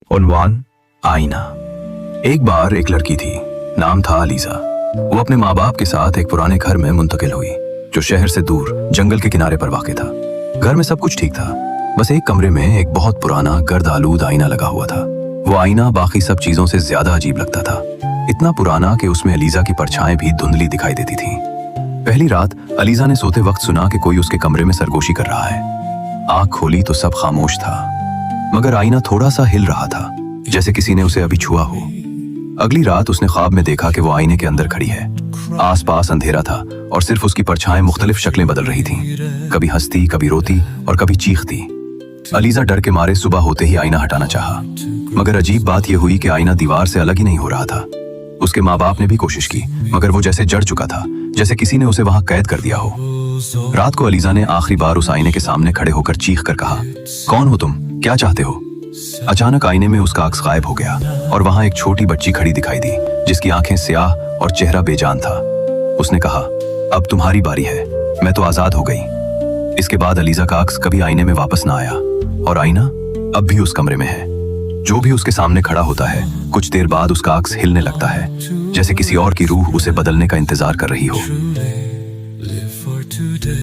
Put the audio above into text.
उन्वान आईना। एक बार एक लड़की थी, नाम था अलीजा। वो अपने माँ बाप के साथ एक पुराने घर में मुंतकिल हुई जो शहर से दूर जंगल के किनारे पर वाक़ था। घर में सब कुछ ठीक था, बस एक कमरे में एक बहुत पुराना गर्द आलूद आईना लगा हुआ था। वो आईना बाकी सब चीजों से ज्यादा अजीब लगता था, इतना पुराना कि उसमें अलीजा की परछाएं भी धुंधली दिखाई देती थीं। पहली रात अलीजा ने सोते वक्त सुना कि कोई उसके कमरे में सरगोशी कर रहा है। आंख खोली तो सब खामोश था, मगर आईना थोड़ा सा हिल रहा था, जैसे किसी ने उसे अभी छुआ हो। अगली रात उसने ख्वाब में देखा कि वो आईने के अंदर खड़ी है। आसपास अंधेरा था और सिर्फ उसकी परछाएं मुख्तलिफ शक्लें बदल रही थीं, कभी हंसती, कभी रोती और कभी चीखती। अलीजा डर के मारे सुबह होते ही आईना हटाना चाहा, मगर अजीब बात यह हुई कि आईना दीवार से अलग ही नहीं हो रहा था। उसके माँ बाप ने भी कोशिश की, मगर वो जैसे जड़ चुका था, जैसे किसी ने उसे वहां कैद कर दिया हो। रात को अलीजा ने आखिरी बार उस आईने के सामने खड़े होकर चीख कर कहा, कौन हो तुम, क्या चाहते हो? अचानक आईने में उसका अक्स गायब हो गया और वहां एक छोटी बच्ची खड़ी दिखाई दी, जिसकी आंखें स्याह और चेहरा बेजान था। उसने कहा, अब तुम्हारी बारी है, मैं तो आजाद हो गई। इसके बाद अलीजा का अक्स कभी आईने में वापस ना आया और आईना अब भी उस कमरे में है। जो भी उसके सामने खड़ा होता है, कुछ देर बाद उसका अक्स हिलने लगता है, जैसे किसी और की रूह उसे बदलने का इंतजार कर रही हो।